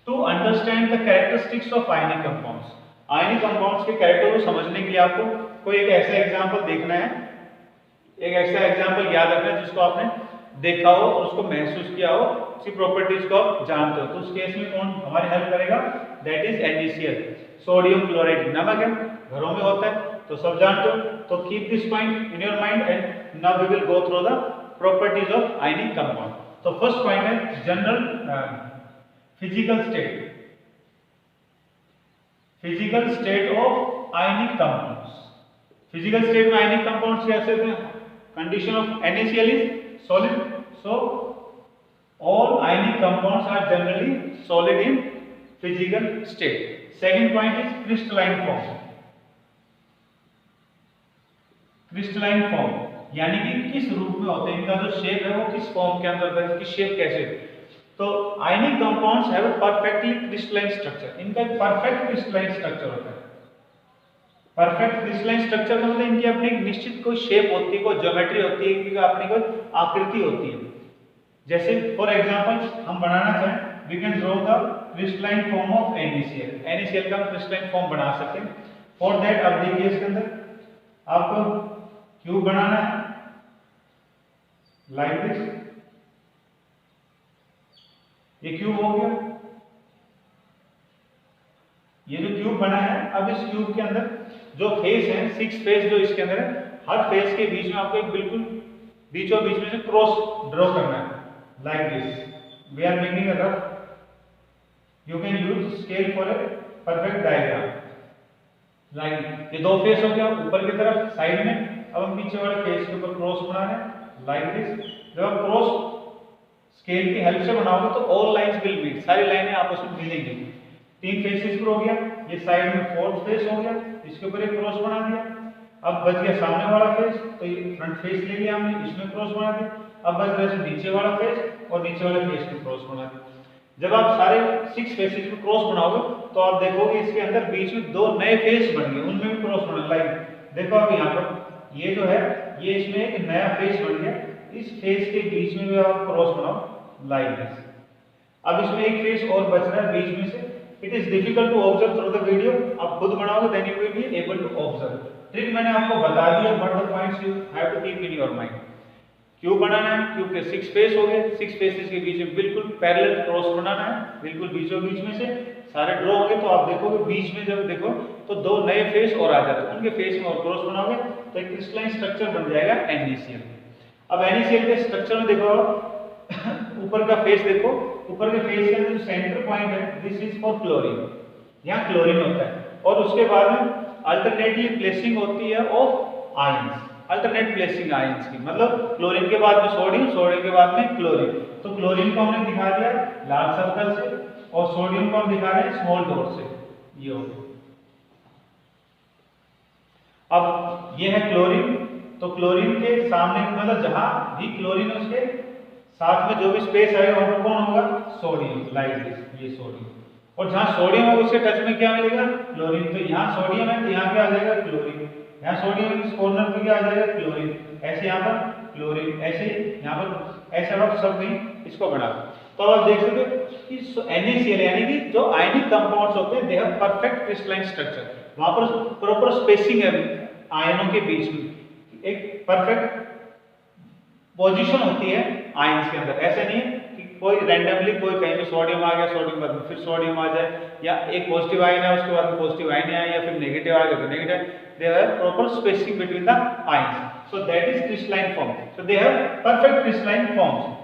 To understand the characteristics of ionic compounds, ionic compounds के कैरेक्टर को समझने के लिए आपको कोई एक ऐसा एग्जांपल देखना है, एक ऐसा एग्जांपल याद रखना है जिसको आपने देखा हो और उसको महसूस किया हो, उसकी प्रॉपर्टीज को आप जानते हो। तो उस केस में कौन हमारी हेल्प करेगा? That is NaCl, sodium chloride. नमक है, घरों में होता है तो सब जानते हो। तो keep this point in your mind and now we will go through the properties of ionic compound. तो फर्स्ट पॉइंट है general physical state, physical state of ionic compounds. Physical state में आयनिक कंपाउंड्स कैसे होते हैं? Condition of NaCl is solid, so all ionic compounds are generally solid in physical state. Second point is crystalline form, crystalline form यानी कि किस रूप में होते हैं, इनका जो शेप है वो किस फॉर्म के अंदर होता है, इसकी शेप कैसे। तो ionic compounds have a perfectly crystalline structure, इनका एक परफेक्ट क्रिस्टलाइन स्ट्रक्चर होता है। परफेक्ट क्रिस्टलाइन स्ट्रक्चर का मतलब इनकी अपनी एक निश्चित कोई शेप होती है, कोई ज्योमेट्री होती है, इनकी अपनी कोई आकृति होती है। जैसे फॉर एग्जांपल हम बनाना चाहें, we can draw the crystalline form of NaCl, NaCl का क्रिस्टलाइन फॉर्म बना सकते हैं। फॉर दैट अब देखिए इसके अंदर आपको क्यूब बनाना है लाइक दिस, ये क्यूब हो गया, ये जो क्यूब बना है। अब इस क्यूब के अंदर जो फेस है, 6 फेस जो इसके अंदर है, हर फेस के बीच में आपको एक बिल्कुल बीचों बीच में से क्रॉस ड्रॉ करना है like this. We are making a rough, you can use scale for a perfect diagram. Like ये 2 फेस हो गया ऊपर की तरफ साइड में। अब हम पीछे वाले फेस के ऊपर क्रॉस बना रहे हैं लाइक दिस। जब आप क्रॉस स्केल की हेल्प से बनाओगे तो ऑल लाइंस विल मीट, सारी लाइनें आपस में मिलेंगी। 3 फेसेस पर हो गया, ये साइड में 4th फेस हो गया, इसके ऊपर एक क्रॉस बना दिया। अब बच गया सामने वाला फेस, तो ये फ्रंट फेस ले लिया हमने, इसमें क्रॉस बना दिया। अब बच गया नीचे वाला फेस और नीचे वाले फेस में क्रॉस बना दिया। जब आप सारे 6 फेसेस में क्रॉस बनाओगे तो आप देखोगे इसके अंदर बीच में 2 नए फेस बन गए, उनमें भी क्रॉस बना। लाइक देखो अब यहाँ पर ये जो है ये इसमें एक नया फेस बन गया, इस फेस के बीच में भी आप क्रॉस बनाओ लाइक दिस। अब इसमें एक फेस और बच रहा है बीच में से। It is difficult to observe through the video, आप खुद बनाओगे then you will be able to observe. Trick मैंने आपको बता दिया, but the points you have to keep in your mind. Cube बनाना है, क्यूब के 6 फेस हो गए, 6 फेसेस के बीच में बिल्कुल पैरेलल क्रॉस बनाना है, बिल्कुल बीचों बीच में से सारे ड्रॉ होंगे। तो आप देखोगे बीच में जब देखो तो 2 नए फेस और आ जाते हैं, उनके फेस में और क्रॉस बनाओगे तो एक क्रिस्टलाइन स्ट्रक्चर बन जाएगा NaCl। अब NaCl के स्ट्रक्चर में देखो ऊपर का फेस देखो, ऊपर के फेस के अंदर जो सेंटर पॉइंट है दिस इज फॉर क्लोरीन, यहाँ क्लोरीन होता है। और उसके बाद में अल्टरनेटली प्लेसिंग होती है of ions, alternate placing ions की, मतलब क्लोरीन के बाद में सोडियम, सोडियम के बाद में क्लोरीन। तो क्लोरीन को हमने दिखा दिया लाल सर्कल से और सोडियम को हम दिखा रहे हैं स्मॉल डॉट से, ये हो गया। अब ये है क्लोरीन, तो क्लोरीन के सामने मतलब जहां भी क्लोरीन उसके साथ में जो भी स्पेस आएगा वहां पर कौन होगा, सोडियम, लाइक दिस, ये सोडियम। और जहां सोडियम होगा उसके टच में क्या मिलेगा, क्लोरीन। तो यहाँ सोडियम है तो यहाँ क्या आ जाएगा, क्लोरीन। यहाँ सोडियम इस कॉर्नर पे क्या आ जाएगा, क्लोरीन। ऐसे यहाँ पर क्लोरीन, ऐसे यहाँ पर, ऐसे आप सब नहीं इसको बना। तो आप देख सकते हो कि NaCl यानी कि जो आयनिक कंपाउंड्स होते हैं they have perfect crystalline structure. वहां पर प्रॉपर स्पेसिंग है आयनों के बीच में, एक परफेक्ट पोजीशन होती है आयंस के अंदर। ऐसा नहीं है कि कोई रैंडमली कोई कहीं पे सोडियम आ गया, सोडियम बाद में फिर सोडियम आ जाए, या एक पॉजिटिव आयन है उसके बाद में पॉजिटिव आयन आया, या फिर नेगेटिव आ गया तो negative. They have proper spacing between the ions, so that is crystalline form. So they have perfect crystalline forms.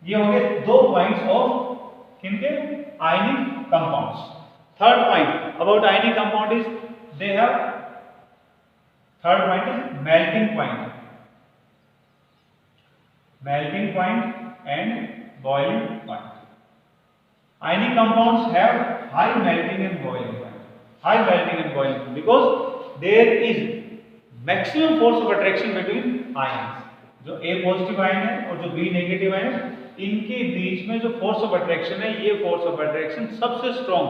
ये हो गए दो पॉइंट्स ऑफ किनके, ionic compounds. Third point about ionic compound is they have, third point is melting point, melting point and boiling point. Ionic compounds have high melting and boiling point. High melting and boiling point because there is maximum force of attraction between ions. जो A positive ion है और जो B negative ion है, इनके बीच में जो force of attraction है, ये फोर्स ऑफ अट्रैक्शन सबसे स्ट्रॉन्ग,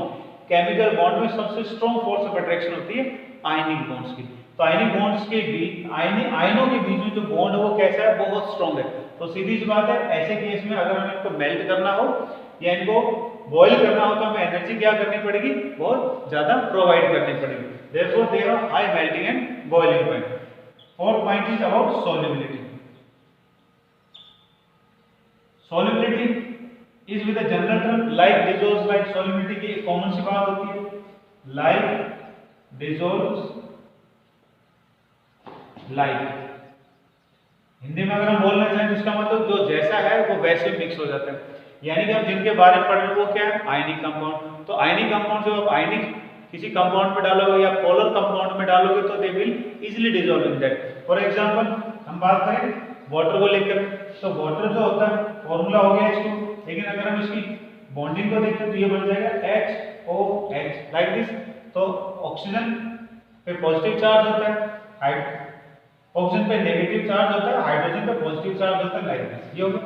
केमिकल बॉन्ड में सबसे स्ट्रॉन्ग फोर्स ऑफ अट्रैक्शन होती है आयनिक बॉन्ड्स की। तो आयनिक बॉन्ड्स के बीच, आयनों के बीच में जो बॉन्ड है वो कैसा है, बहुत स्ट्रॉन्ग है। तो सीधी सी बात है, ऐसे केस में अगर हमें इनको मेल्ट करना हो या इनको बॉईल करना हो तो हमें एनर्जी क्या करनी पड़ेगी, बहुत ज्यादा प्रोवाइड करनी पड़ेगी। Therefore they have high melting and boiling point. Fourth point is about solubility. Solubility is with a general term like dissolves like. Solubility की कॉमन सी बात होती है, लाइक डिसॉल्व्स लाइक। हिंदी में अगर हम बोलना चाहें तो इसका मतलब जो जैसा है वो वैसे मिक्स हो जाता है। यानी कि हम जिनके बारे में पढ़ रहे हैं वो क्या है, आयनिक कंपाउंड। तो आयनिक कंपाउंड जो आप आयनिक किसी कंपाउंड में डालोगे या पोलर कंपाउंड में डालोगे तो they will easily dissolve in that. For example हम बात करें वाटर को लेकर, तो वाटर जो होता है फॉर्मूला हो गया H2, लेकिन अगर हम इसकी बॉन्डिंग को देखें तो ये बन जाएगा HOH लाइक दिस। तो ऑक्सीजन पे पॉजिटिव चार्ज होता है, ऑक्सीजन पे नेगेटिव चार्ज होता है, हाइड्रोजन पे पॉजिटिव चार्ज होता है, लाइक दिस। ये हो गया।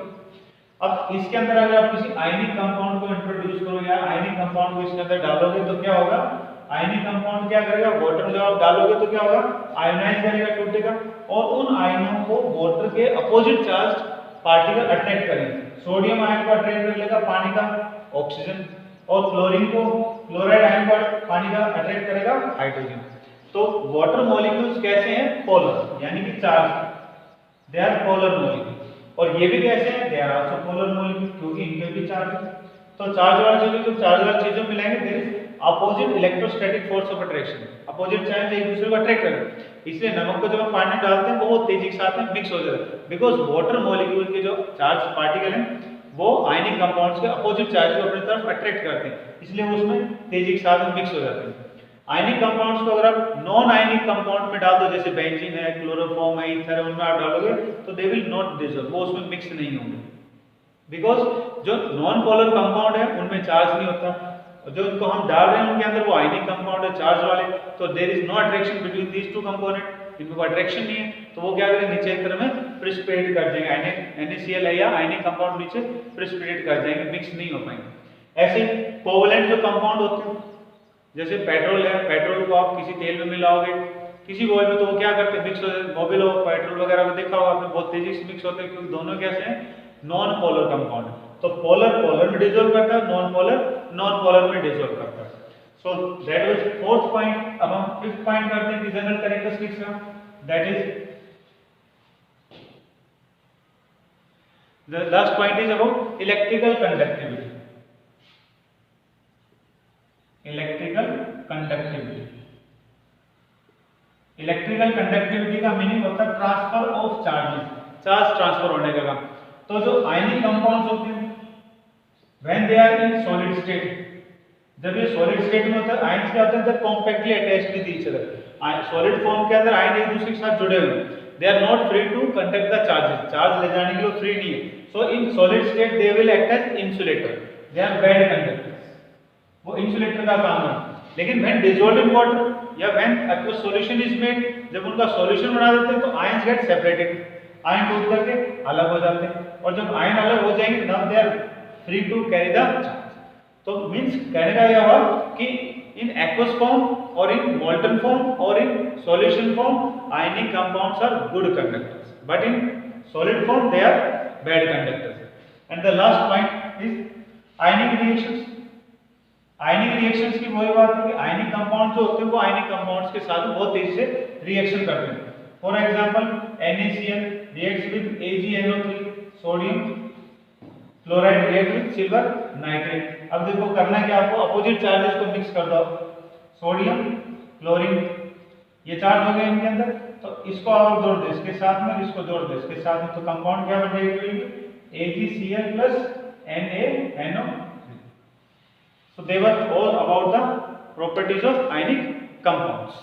अब इसके अंदर अगर आप किसी आयनिक कंपाउंड को इंट्रोड्यूस करो या आयनिक कंपाउंड को इसके अंदर डालोगे तो क्या होगा, आयनिक कंपाउंड क्या करेगा, वाटर जब आप डालोगे तो क्या होगा, आयोनाइज करेगा, टूटेगा, और उन आयनों को वाटर के अपोजिट चार्ज पार्टिकल अट्रैक्ट करेंगे। सोडियम आयन को अट्रैक्ट कर लेगा पानी का ऑक्सीजन, और क्लोरीन को, क्लोराइड आयन को पानी का अट्रैक्ट करेगा हाइड्रोजन। तो वाटर मॉलिक्यूल्स कैसे हैं, पोलर, यानी कि charge, they are polar molecule. और ये भी कैसे हैं, they are also polar molecule, क्योंकि इनके भी चार्ज है। तो चार्ज वाली चीजें, जो चार्ज वाली चीजों में मिलाएंगे there is opposite electrostatic force of attraction, opposite charge एक दूसरे को अट्रैक्ट करेंगे। इसलिए नमक को जब हम पानी में डालते हैं वो बहुत तेजी के साथ में मिक्स हो जाता है, बिकॉज वाटर मॉलिक्यूल के जो चार्ज पार्टिकल हैं वो आयनिक कंपाउंड्स के अपोजिट चार्ज को अपनी तरफ अट्रैक्ट करते हैं, इसलिए वो उसमें तेजी के साथ में मिक्स हो जाते हैं। आयनिक कंपाउंड्स को अगर आप नॉन आयनिक कंपाउंड में डाल दो, जैसे बेंजीन है, क्लोरोफॉर्म है, ईथर है, उनमें आप डालोगे तो दे विल नॉट डिसॉल्व, वो उसमें मिक्स नहीं होंगे, बिकॉज जो नॉन पोलर कंपाउंड है उनमें चार्ज नहीं होता, जो इनको हम डाल रहे हैं उनके अंदर वो आयनिक कंपाउंड है चार्ज वाले, तो there is no attraction between these two component, इनमें कोई अट्रैक्शन नहीं है, तो वो क्या करेंगे, नीचे की तरफ में प्रेसिपिटेट कर जाएंगे, NaCl है या आयनिक कंपाउंड नीचे प्रेसिपिटेट कर जाएंगे, मिक्स नहीं हो पाएंगे। ऐसे कोवलेंट जो कंपाउंड होते हैं, जैसे पेट्रोल है, पेट्रोल को आप किसी तेल में मिलाओगे किसी ऑयल में तो वो क्या करते हैं, मिक्स हो जाते, मोबिल हो, पेट्रोल वगैरह को देखा होगा आपने, बहुत तेजी से मिक्स होते हैं, क्योंकि दोनों कैसे हैं, नॉन पोलर कंपाउंड। तो पोलर पोलर में डिसॉल्व करता है, नॉन पोलर नॉन पोलर में डिसॉल्व करता है। So that was fourth point. अब हम फिफ्थ पॉइंट करते हैं कि जनरल कैरेक्टरिस्टिक्स का, that is the last point is about electrical conductivity. Electrical conductivity, electrical conductivity का मीनिंग होता है transfer of charges, charge transfer होने का काम। तो जो आयनिक कंपाउंड्स होते हैं when they are in solid state, जब ये सॉलिड स्टेट में होता है आयंस क्या होते हैं, जब compactly attached with each other, solid form के अंदर आयन एक दूसरे के साथ जुड़े हुए हैं। They are not free to conduct the charges, charge ले जाने के लिए फ्री नहीं है. So in solid state they will act as insulator, they are bad conductors, वो इंसुलेटर का काम है. लेकिन व्हेन डिसॉल्व्ड इन वाटर या when aqueous solution is made, जब उनका सॉल्यूशन बना देते हैं तो आयंस गेट सेपरेटेड, आयन टूट करके अलग हो जाते हैं. और जब आयन अलग हो जाएंगे now they are free to carry the charge. तो मींस कहने का यह हुआ कि इन एक्वस फॉर्म और इन मोल्टन फॉर्म और in solution form ionic compounds are good conductors, but in solid form they are bad conductors. And the last point is ionic reactions. Ionic reactions की वही बात है कि आयनिक कंपाउंड जो होते हैं वो आयनिक कंपाउंड्स के साथ बहुत तेजी से रिएक्शन करते हैं. For example NaCl reacts with AgNO3, sodium chloride react with silver nitrate. अब देखो करना है कि आपको अपोजिट चार्जेस को मिक्स कर दो, सोडियम क्लोरीन ये चार्ज हो गए इनके अंदर, तो इसको आप जोड़ दो इसके साथ में, इसको जोड़ दो इसके साथ में, तो कंपाउंड क्या बन जाएगा AgCl plus NaNO3. So they were all about the properties of ionic compounds.